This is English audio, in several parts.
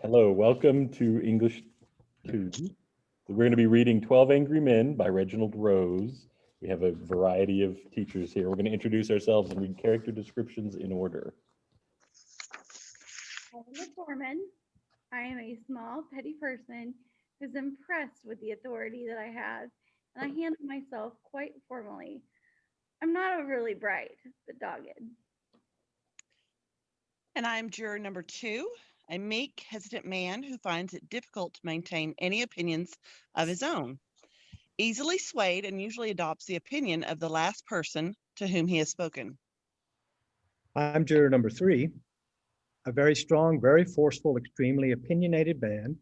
Hello, welcome to English 2. We're going to be reading 12 Angry Men by Reginald Rose. We have a variety of teachers here. We're going to introduce ourselves and read character descriptions in order. I am a foreman. I am a small, petty person who's impressed with the authority that I have, and I handle myself quite formally. I'm not overly bright, but dogged. And I'm juror number 2, a meek, hesitant man who finds it difficult to maintain any opinions of his own, easily swayed and usually adopts the opinion of the last person to whom he has spoken. I'm juror number 3, a very strong, very forceful, extremely opinionated man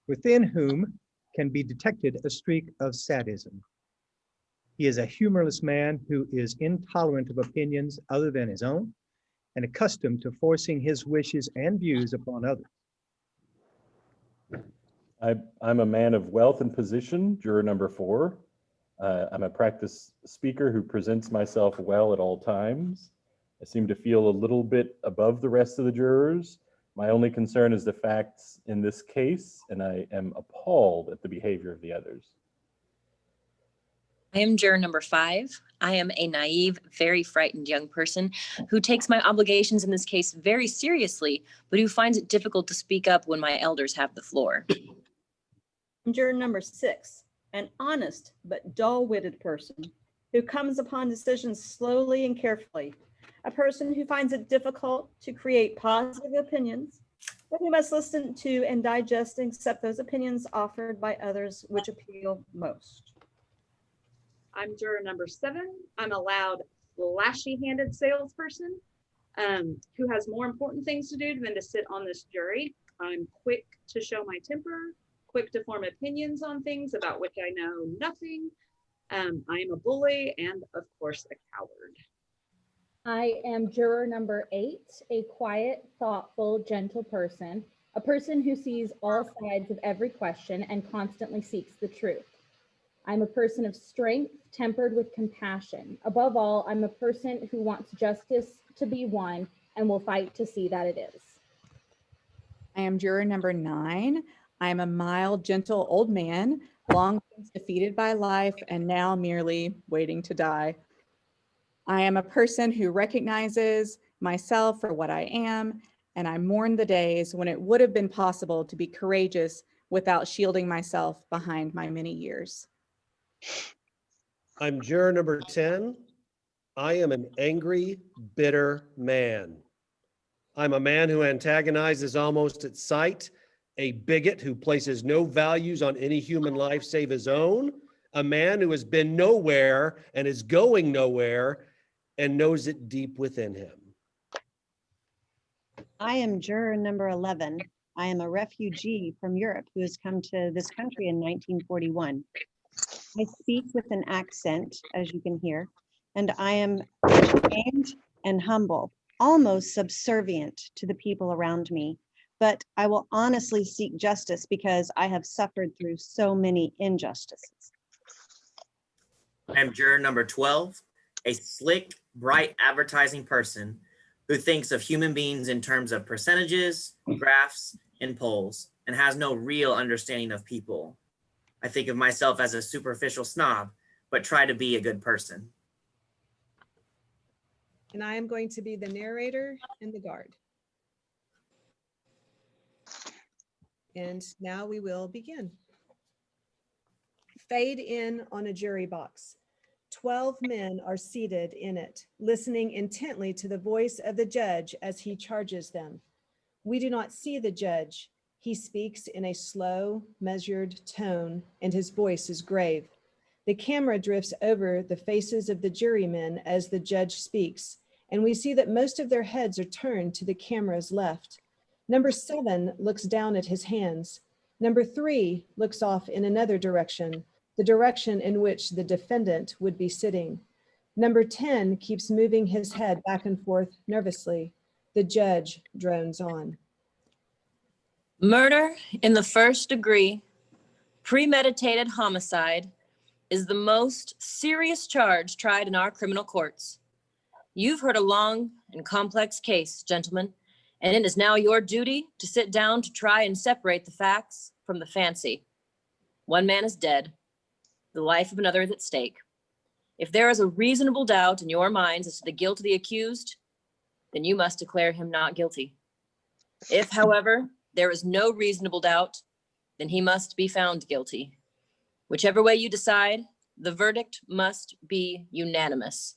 within whom can be detected a streak of sadism. He is a humorless man who is intolerant of opinions other than his own and accustomed to forcing his wishes and views upon others. I'm a man of wealth and position, juror number 4. I'm a practice speaker who presents myself well at all times. I seem to feel a little bit above the rest of the jurors. My only concern is the facts in this case, and I am appalled at the behavior of the others. I am juror number 5. I am a naive, very frightened young person who takes my obligations in this case very seriously, but who finds it difficult to speak up when my elders have the floor. Juror number 6, an honest but dull-witted person who comes upon decisions slowly and carefully, a person who finds it difficult to create positive opinions, but who must listen to and digest and accept those opinions offered by others which appeal most. I'm juror number 7. I'm a loud, flashy-handed salesperson who has more important things to do than to sit on this jury. I'm quick to show my temper, quick to form opinions on things about which I know nothing. I am a bully and, of course, a coward. I am juror number 8, a quiet, thoughtful, gentle person, a person who sees all sides of every question and constantly seeks the truth. I'm a person of strength, tempered with compassion. Above all, I'm a person who wants justice to be won and will fight to see that it is. I am juror number 9. I'm a mild, gentle old man, long since defeated by life and now merely waiting to die. I am a person who recognizes myself for what I am, and I mourn the days when it would have been possible to be courageous without shielding myself behind my many years. I'm juror number 10. I am an angry, bitter man. I'm a man who antagonizes almost at sight, a bigot who places no values on any human life save his own, a man who has been nowhere and is going nowhere and knows it deep within him. I am juror number 11. I am a refugee from Europe who has come to this country in 1941. I speak with an accent, as you can hear, and I am ashamed and humble, almost subservient to the people around me. But I will honestly seek justice because I have suffered through so many injustices. I am juror number 12, a slick, bright advertising person who thinks of human beings in terms of percentages, graphs, and polls, and has no real understanding of people. I think of myself as a superficial snob, but try to be a good person. And I am going to be the narrator and the guard. And now we will begin. Fade in on a jury box. 12 men are seated in it, listening intently to the voice of the judge as he charges them. We do not see the judge. He speaks in a slow, measured tone, and his voice is grave. The camera drifts over the faces of the jurymen as the judge speaks, and we see that most of their heads are turned to the camera's left. Number 7 looks down at his hands. Number 3 looks off in another direction, the direction in which the defendant would be sitting. Number 10 keeps moving his head back and forth nervously. The judge drones on. Murder in the first degree, premeditated homicide, is the most serious charge tried in our criminal courts. You've heard a long and complex case, gentlemen, And it is now your duty to sit down to try and separate the facts from the fancy. One man is dead. The life of another is at stake. If there is a reasonable doubt in your minds as to the guilt of the accused, then you must declare him not guilty. If, however, there is no reasonable doubt, then he must be found guilty. Whichever way you decide, the verdict must be unanimous.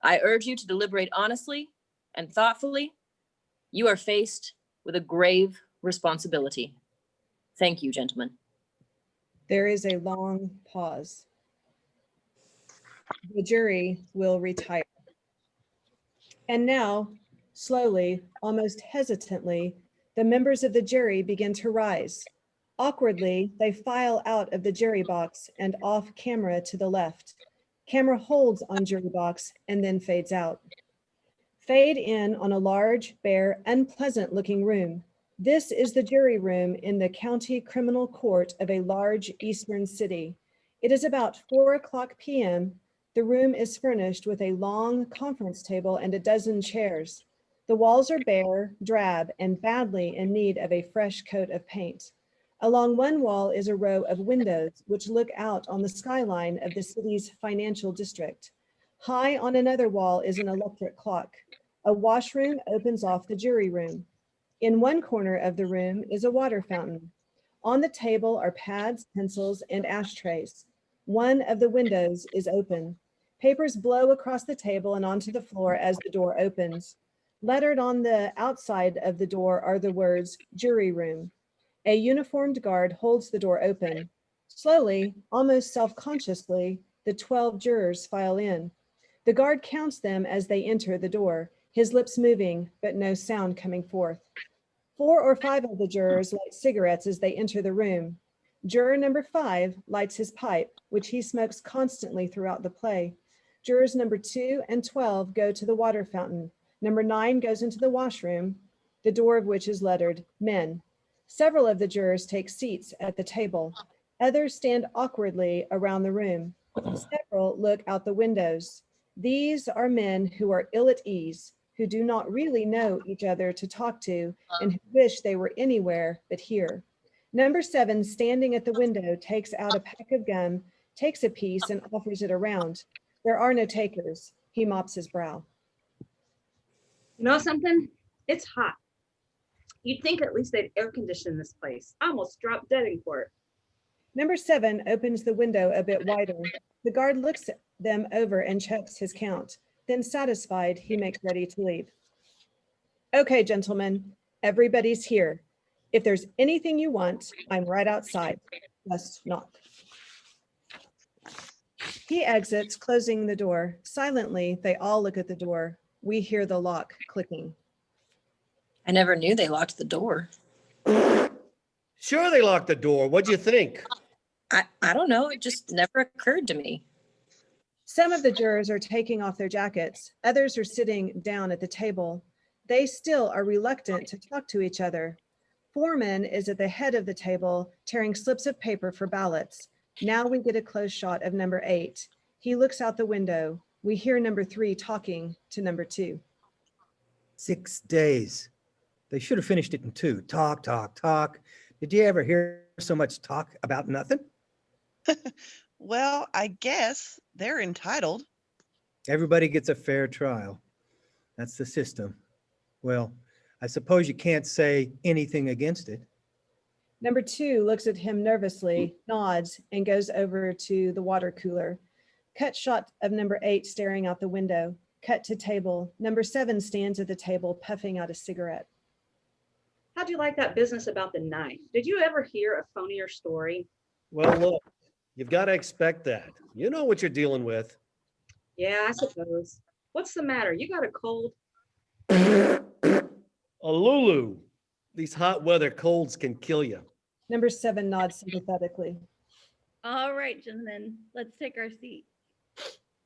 I urge you to deliberate honestly and thoughtfully. You are faced with a grave responsibility. Thank you, gentlemen. There is a long pause. The jury will retire. And now, slowly, almost hesitantly, the members of the jury begin to rise. Awkwardly, they file out of the jury box and off camera to the left. Camera holds on jury box and then fades out. Fade in on a large, bare, unpleasant looking room. This is the jury room in the county criminal court of a large eastern city. It is about 4:00 p.m. The room is furnished with a long conference table and a dozen chairs. The walls are bare, drab, and badly in need of a fresh coat of paint. Along one wall is a row of windows which look out on the skyline of the city's financial district. High on another wall is an electric clock. A washroom opens off the jury room. In one corner of the room is a water fountain. On the table are pads, pencils, and ashtrays. One of the windows is open. Papers blow across the table and onto the floor as the door opens. Lettered on the outside of the door are the words "jury room." A uniformed guard holds the door open. Slowly, almost self-consciously, the 12 jurors file in. The guard counts them as they enter the door, his lips moving, but no sound coming forth. 4 or 5 of the jurors light cigarettes as they enter the room. Juror number 5 lights his pipe, which he smokes constantly throughout the play. Jurors number 2 and 12 go to the water fountain. Number 9 goes into the washroom, the door of which is lettered "Men." Several of the jurors take seats at the table. Others stand awkwardly around the room. Several look out the windows. These are men who are ill at ease, who do not really know each other to talk to, and who wish they were anywhere but here. Number 7, standing at the window, takes out a pack of gum, takes a piece, and offers it around. There are no takers. He mops his brow. You know something? It's hot. You'd think at least they'd air condition this place. I almost dropped dead in court. Number 7 opens the window a bit wider. The guard looks them over and checks his count. Then, satisfied, he makes ready to leave. Okay, gentlemen, everybody's here. If there's anything you want, I'm right outside. Just knock. He exits, closing the door. Silently, they all look at the door. We hear the lock clicking. I never knew they locked the door. Sure, they locked the door. What'd you think? I don't know. It just never occurred to me. Some of the jurors are taking off their jackets. Others are sitting down at the table. They still are reluctant to talk to each other. Foreman is at the head of the table, tearing slips of paper for ballots. Now we get a close shot of number 8. He looks out the window. We hear number 3 talking to number 2. 6 days. They should have finished it in 2. Talk, talk, talk. Did you ever hear so much talk about nothing? Well, I guess they're entitled. Everybody gets a fair trial. That's the system. Well, I suppose you can't say anything against it. Number 2 looks at him nervously, nods, and goes over to the water cooler. Cut shot of number 8 staring out the window. Cut to table. Number 7 stands at the table, puffing out a cigarette. How'd you like that business about the knife? Did you ever hear a phonier story? Well, look, you've got to expect that. You know what you're dealing with. Yeah, I suppose. What's the matter? You got a cold? A Lulu. These hot weather colds can kill you. Number 7 nods sympathetically. All right, gentlemen, let's take our seat.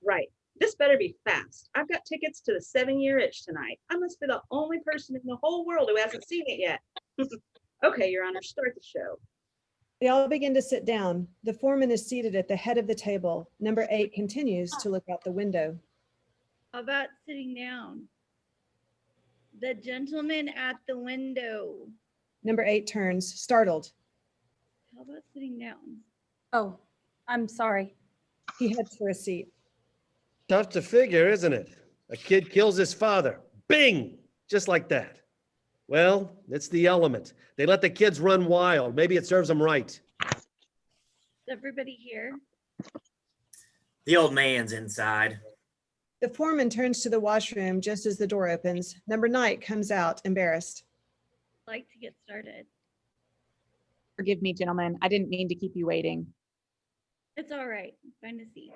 Right. This better be fast. I've got tickets to the 7-year itch tonight. I must be the only person in the whole world who hasn't seen it yet. Okay, Your Honor, start the show. They all begin to sit down. The foreman is seated at the head of the table. Number 8 continues to look out the window. How about sitting down? The gentleman at the window. Number 8 turns, startled. How about sitting down? Oh, I'm sorry. He heads for a seat. Tough to figure, isn't it? A kid kills his father. Bing! Just like that. Well, it's the element. They let the kids run wild. Maybe it serves them right. Is everybody here? The old man's inside. The foreman turns to the washroom just as the door opens. Number 9 comes out, embarrassed. I'd like to get started. Forgive me, gentlemen. I didn't mean to keep you waiting. It's all right. Find a seat.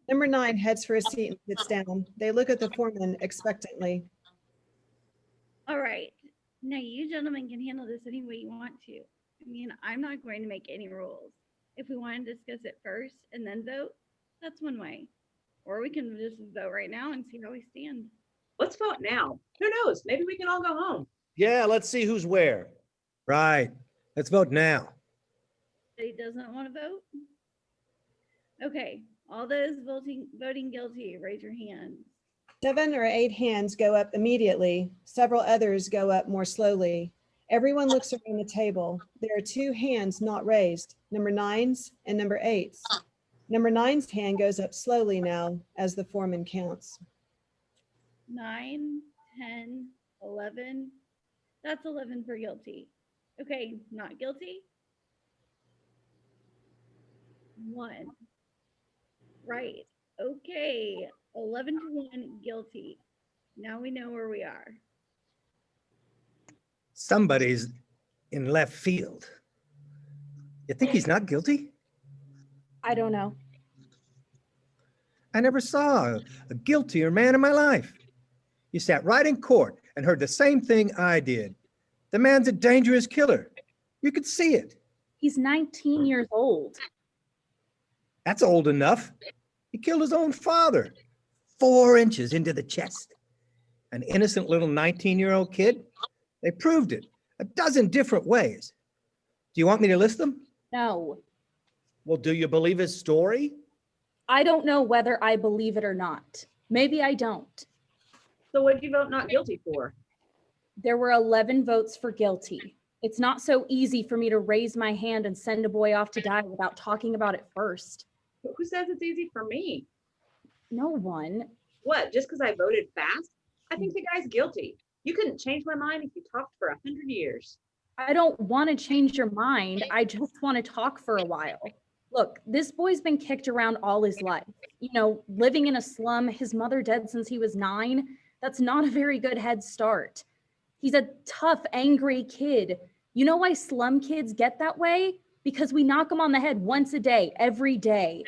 Number 9 heads for a seat and sits down. They look at the foreman expectantly. All right. Now you gentlemen can handle this any way you want to. I mean, I'm not going to make any rules. If we want to discuss it first and then vote, that's one way. Or we can just vote right now and see how we stand. Let's vote now. Who knows? Maybe we can all go home. Yeah, let's see who's where. Right. Let's vote now. But he doesn't want to vote? Okay, all those voting guilty, raise your hand. 7 or 8 hands go up immediately. Several others go up more slowly. Everyone looks around the table. There are 2 hands not raised, number 9's and number 8's. Number 9's hand goes up slowly now as the foreman counts. 9, 10, 11. That's 11 for guilty. Okay, not guilty. 1. Right. Okay. 11 to 1 guilty. Now we know where we are. Somebody's in left field. You think he's not guilty? I don't know. I never saw a guiltier man in my life. You sat right in court and heard the same thing I did. The man's a dangerous killer. You could see it. He's 19 years old. That's old enough. He killed his own father, 4 inches into the chest. An innocent little 19-year-old kid. They proved it a dozen different ways. Do you want me to list them? No, Well, do you believe his story? I don't know whether I believe it or not. Maybe I don't. So what did you vote not guilty for? There were 11 votes for guilty. It's not so easy for me to raise my hand and send a boy off to die without talking about it first. But who says it's easy for me? No one. What, just because I voted fast? I think the guy's guilty. You couldn't change my mind if you talked for 100 years. I don't want to change your mind. I just want to talk for a while. Look, this boy's been kicked around all his life. You know, living in a slum, his mother dead since he was 9. That's not a very good head start. He's a tough, angry kid. You know why slum kids get that way? Because we knock them on the head once a day, every day.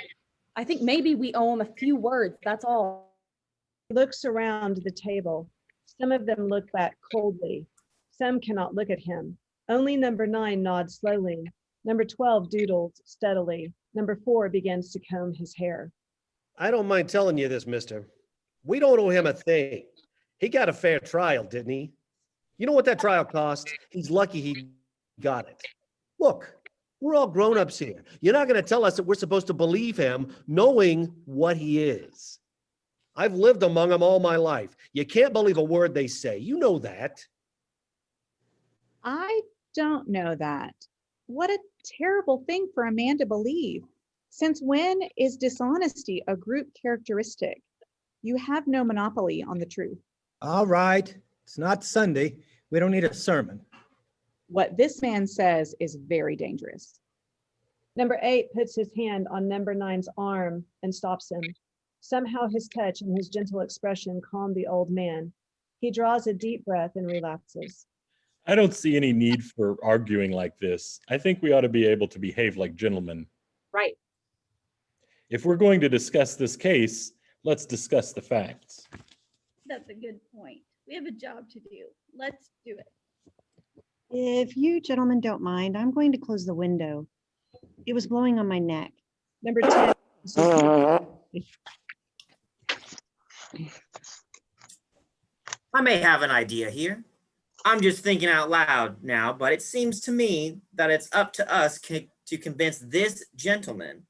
I think maybe we owe him a few words, that's all. He looks around the table. Some of them look back coldly. Some cannot look at him. Only number 9 nods slowly. Number 12 doodles steadily. Number 4 begins to comb his hair. I don't mind telling you this, mister. We don't owe him a thing. He got a fair trial, didn't he? You know what that trial cost? He's lucky he got it. Look, we're all grown-ups here. You're not going to tell us that we're supposed to believe him knowing what he is. I've lived among them all my life. You can't believe a word they say. You know that. I don't know that. What a terrible thing for a man to believe. Since when is dishonesty a group characteristic? You have no monopoly on the truth. All right. It's not Sunday. We don't need a sermon. What this man says is very dangerous. Number 8 puts his hand on number 9's arm and stops him. Somehow his touch and his gentle expression calm the old man. He draws a deep breath and relaxes. I don't see any need for arguing like this. I think we ought to be able to behave like gentlemen. Right. If we're going to discuss this case, let's discuss the facts. That's a good point. We have a job to do. Let's do it. If you gentlemen don't mind, I'm going to close the window. It was blowing on my neck. Number 10. I may have an idea here. I'm just thinking out loud now, but it seems to me that it's up to us to convince this gentleman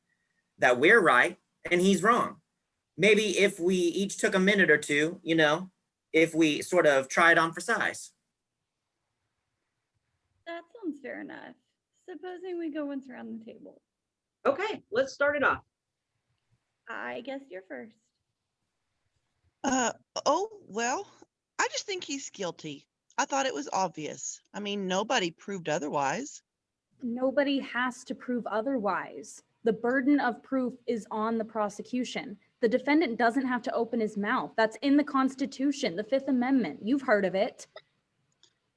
that we're right and he's wrong. Maybe if we each took a minute or two, if we sort of try it on for size. That sounds fair enough. Supposing we go once around the table. Okay, let's start it off. I guess you're first. Oh, well, I just think he's guilty. I thought it was obvious. I mean, nobody proved otherwise. Nobody has to prove otherwise. The burden of proof is on the prosecution. The defendant doesn't have to open his mouth. That's in the Constitution, the Fifth Amendment. You've heard of it.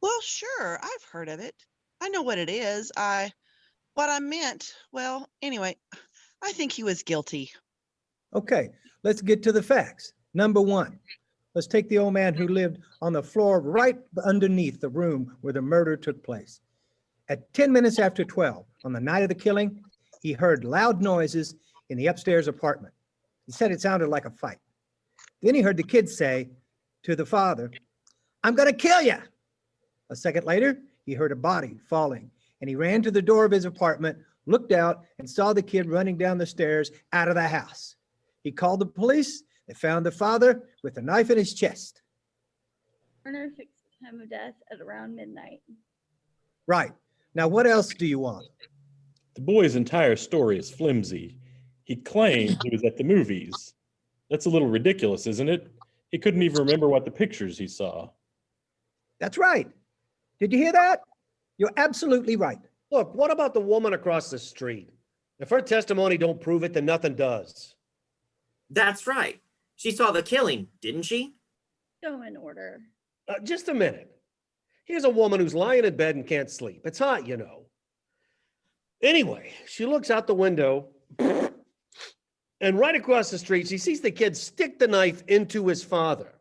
Well, sure, I've heard of it. I know what it is. What I meant, well, anyway, I think he was guilty. Okay, let's get to the facts. Number one, let's take the old man who lived on the floor right underneath the room where the murder took place. At 10 minutes after 12, on the night of the killing, he heard loud noises in the upstairs apartment. He said it sounded like a fight. Then he heard the kid say to the father, "I'm going to kill you." A second later, he heard a body falling, and he ran to the door of his apartment, looked out, and saw the kid running down the stairs out of the house. He called the police. They found the father with a knife in his chest. Coroner fixed the time of death at around midnight. Right. Now, what else do you want? The boy's entire story is flimsy. He claimed he was at the movies. That's a little ridiculous, isn't it? He couldn't even remember what the pictures he saw. That's right. Did you hear that? You're absolutely right. Look, what about the woman across the street? If her testimony don't prove it, then nothing does. That's right. She saw the killing, didn't she? Go in order. Just a minute. Here's a woman who's lying in bed and can't sleep. It's hot, you know. Anyway, she looks out the window, and right across the street, she sees the kid stick the knife into his father.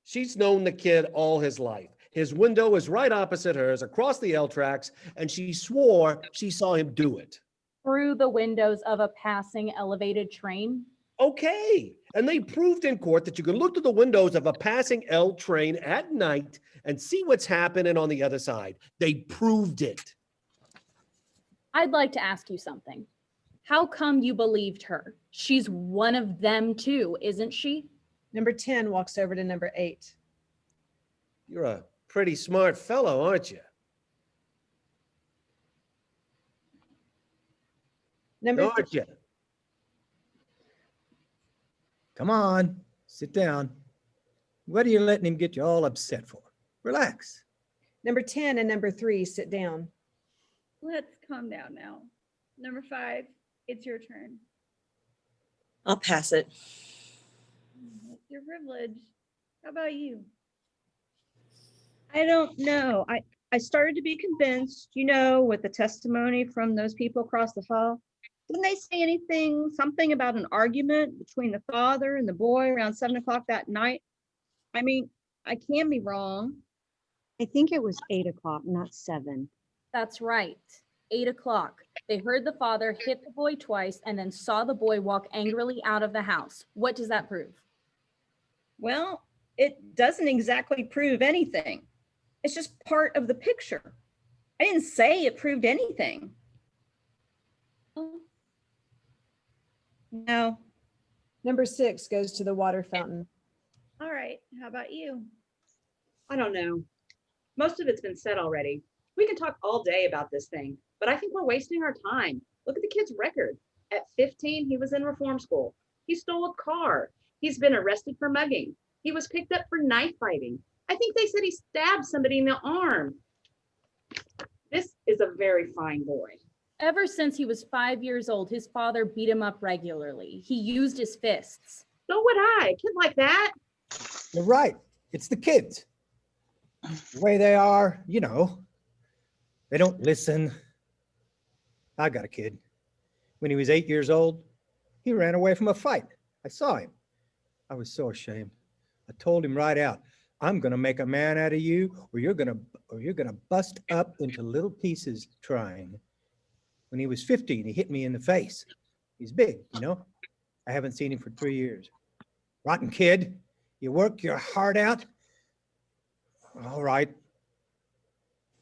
She's known the kid all his life. His window is right opposite hers, across the L tracks, and she swore she saw him do it. Through the windows of a passing elevated train. Okay. And they proved in court that you can look through the windows of a passing L train at night and see what's happening on the other side. They proved it. I'd like to ask you something. How come you believed her? She's one of them too, isn't she? Number 10 walks over to number 8. You're a pretty smart fellow, aren't you? Number Aren't you? Come on, sit down. What are you letting him get you all upset for? Relax. Number 10 and number 3, sit down. Let's calm down now. Number 5, it's your turn. I'll pass it. It's your privilege. How about you? I don't know. I started to be convinced, with the testimony from those people across the hall. Didn't they say something about an argument between the father and the boy around 7 o'clock that night? I mean, I can be wrong. I think it was 8 o'clock, not 7. That's right. 8 o'clock. They heard the father hit the boy twice and then saw the boy walk angrily out of the house. What does that prove? Well, it doesn't exactly prove anything. It's just part of the picture. I didn't say it proved anything. No. Number 6 goes to the water fountain. All right. How about you? I don't know. Most of it's been said already. We can talk all day about this thing, but I think we're wasting our time. Look at the kid's record. At 15, he was in reform school. He stole a car. He's been arrested for mugging. He was picked up for knife fighting. I think they said he stabbed somebody in the arm. This is a very fine boy. Ever since he was 5 years old, his father beat him up regularly. He used his fists. So would I. A kid like that. You're right. It's the kids. The way they are, they don't listen. I got a kid. When he was 8 years old, he ran away from a fight. I saw him. I was so ashamed. I told him right out, I'm going to make a man out of you, or you're going to bust up into little pieces trying. When he was 15, he hit me in the face. He's big, I haven't seen him for 3 years. Rotten kid. You work your heart out. All right.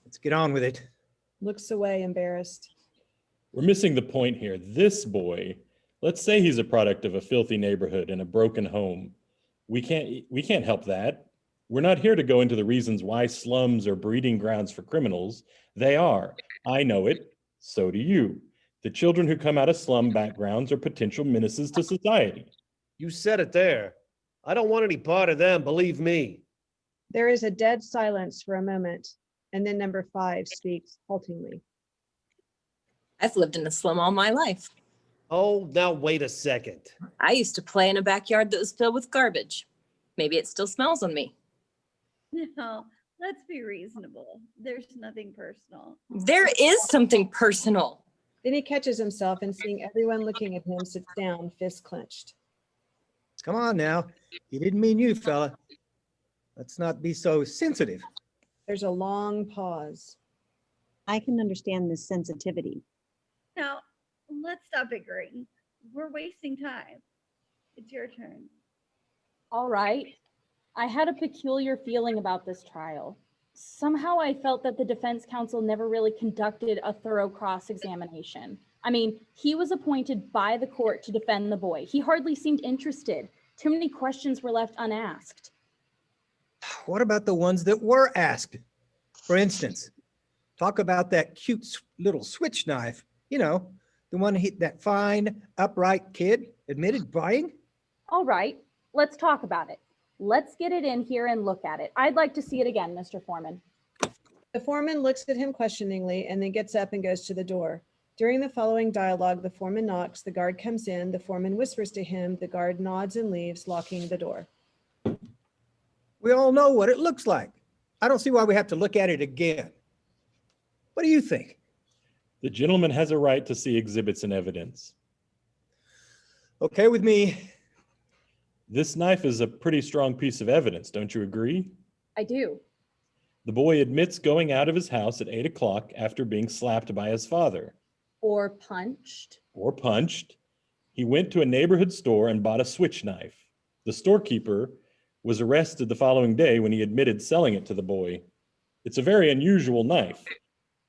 Let's get on with it. Looks away, embarrassed. We're missing the point here. This boy, let's say he's a product of a filthy neighborhood and a broken home. We can't help that. We're not here to go into the reasons why slums are breeding grounds for criminals. They are. I know it. So do you. The children who come out of slum backgrounds are potential menaces to society. You said it there. I don't want any part of them, believe me. There is a dead silence for a moment, and then number 5 speaks haltingly. I've lived in a slum all my life. Oh, now wait a second. I used to play in a backyard that was filled with garbage. Maybe it still smells on me. No, let's be reasonable. There's nothing personal. There is something personal. Then he catches himself and seeing everyone looking at him, sits down, fists clenched. Come on now. He didn't mean you, fella. Let's not be so sensitive. There's a long pause. I can understand this sensitivity. Now, let's stop bickering. We're wasting time. It's your turn. All right. I had a peculiar feeling about this trial. Somehow I felt that the defense counsel never really conducted a thorough cross-examination. I mean, he was appointed by the court to defend the boy. He hardly seemed interested. Too many questions were left unasked. What about the ones that were asked? For instance, talk about that cute little switch knife. You know, the one that fine, upright kid admitted buying? All right, let's talk about it. Let's get it in here and look at it. I'd like to see it again, Mr. Foreman. The foreman looks at him questioningly and then gets up and goes to the door. During the following dialogue, the foreman knocks, the guard comes in, the foreman whispers to him, the guard nods and leaves, locking the door. We all know what it looks like. I don't see why we have to look at it again. What do you think? The gentleman has a right to see exhibits and evidence. Okay with me. This knife is a pretty strong piece of evidence, don't you agree? I do. The boy admits going out of his house at 8 o'clock after being slapped by his father. Or punched. Or punched. He went to a neighborhood store and bought a switch knife. The storekeeper was arrested the following day when he admitted selling it to the boy. It's a very unusual knife.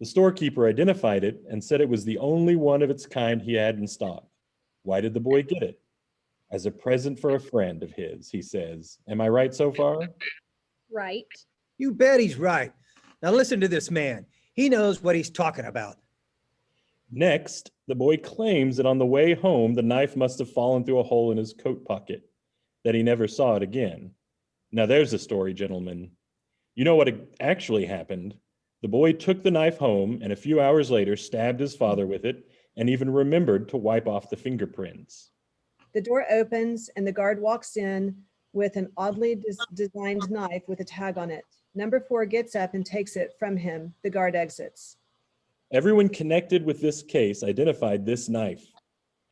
The storekeeper identified it and said it was the only one of its kind he had in stock. Why did the boy get it? As a present for a friend of his, he says. Am I right so far? Right. You bet he's right. Now listen to this man. He knows what he's talking about. Next, the boy claims that on the way home, the knife must have fallen through a hole in his coat pocket, that he never saw it again. Now there's the story, gentlemen. You know what actually happened. The boy took the knife home and a few hours later stabbed his father with it and even remembered to wipe off the fingerprints. The door opens and the guard walks in with an oddly designed knife with a tag on it. Number 4 gets up and takes it from him. The guard exits. Everyone connected with this case identified this knife.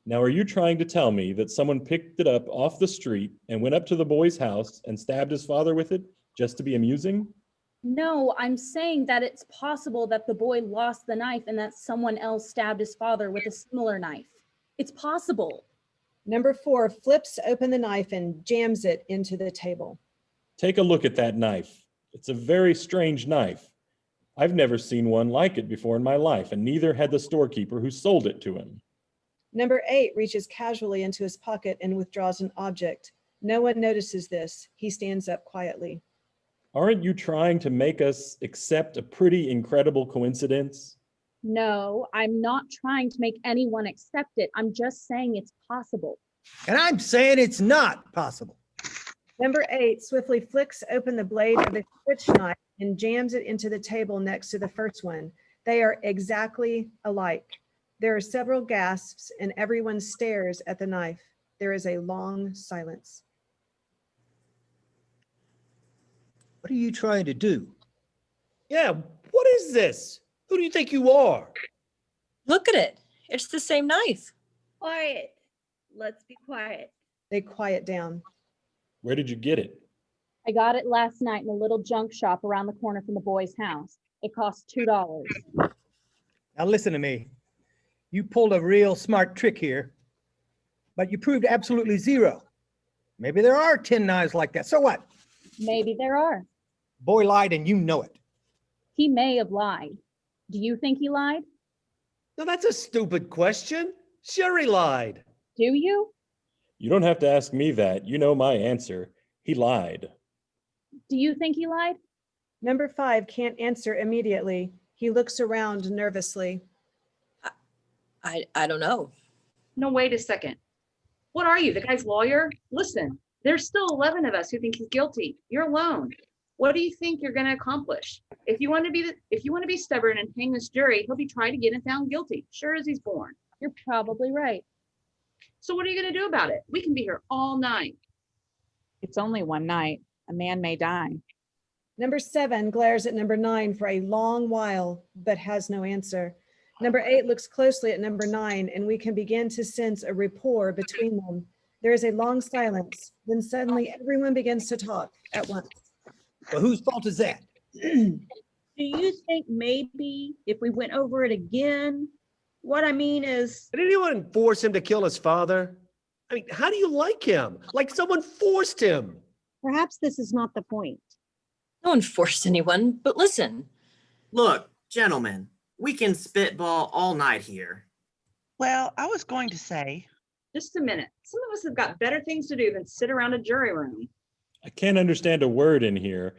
Now, are you trying to tell me that someone picked it up off the street and went up to the boy's house and stabbed his father with it just to be amusing? No, I'm saying that it's possible that the boy lost the knife and that someone else stabbed his father with a similar knife. It's possible. Number 4 flips open the knife and jams it into the table. Take a look at that knife. It's a very strange knife. I've never seen one like it before in my life, and neither had the storekeeper who sold it to him. Number 8 reaches casually into his pocket and withdraws an object. No one notices this. He stands up quietly. Aren't you trying to make us accept a pretty incredible coincidence? No, I'm not trying to make anyone accept it. I'm just saying it's possible. And I'm saying it's not possible. Number 8 swiftly flicks open the blade of the switch knife and jams it into the table next to the first one. They are exactly alike. There are several gasps and everyone stares at the knife. There is a long silence. What are you trying to do? Yeah, what is this? Who do you think you are? Look at it. It's the same knife. Quiet. Let's be quiet. They quiet down. Where did you get it? I got it last night in a little junk shop around the corner from the boy's house. It cost $2. Now listen to me. You pulled a real smart trick here, but you proved absolutely zero. Maybe there are 10 knives like that. So what? Maybe there are. Boy lied and you know it. He may have lied. Do you think he lied? No, that's a stupid question. Sure, he lied. Do you? You don't have to ask me that. You know my answer. He lied. Do you think he lied? Number 5 can't answer immediately. He looks around nervously. I don't know. No, wait a second. What are you, the guy's lawyer? Listen, there's still 11 of us who think he's guilty. You're alone. What do you think you're going to accomplish? If you want to be stubborn and hang this jury, he'll be trying to get him found guilty, sure as he's born. You're probably right. So what are you going to do about it? We can be here all night. It's only one night. A man may die. Number 7 glares at number 9 for a long while, but has no answer. Number 8 looks closely at number 9, and we can begin to sense a rapport between them. There is a long silence. Then suddenly everyone begins to talk at once. Well, whose fault is that? Do you think maybe if we went over it again? What I mean is, Did anyone force him to kill his father? I mean, how do you like him? Like someone forced him. Perhaps this is not the point. No one forced anyone, but listen. Look, gentlemen, we can spitball all night here. Well, I was going to say, Just a minute. Some of us have got better things to do than sit around a jury room. I can't understand a word in here.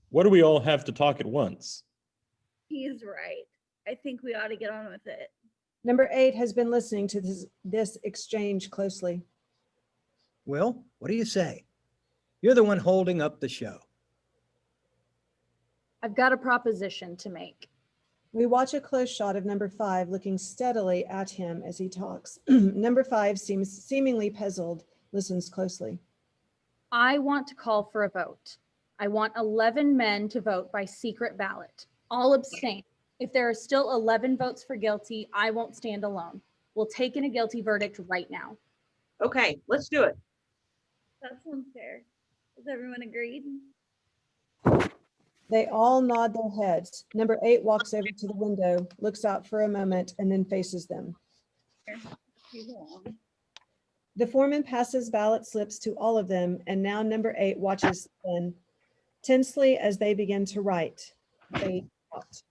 What do we all have to talk at once? He's right. I think we ought to get on with it. Number 8 has been listening to this exchange closely. Will, what do you say? You're the one holding up the show. I've got a proposition to make. We watch a close shot of number 5 looking steadily at him as he talks. Number 5 seems seemingly puzzled, listens closely. I want to call for a vote. I want 11 men to vote by secret ballot. All abstain. If there are still 11 votes for guilty, I won't stand alone. We'll take in a guilty verdict right now. Okay, let's do it. That sounds fair. Is everyone agreed? They all nod their heads. Number 8 walks over to the window, looks out for a moment, and then faces them. The foreman passes ballot slips to all of them, and now number 8 watches them tensely as they begin to write. They out.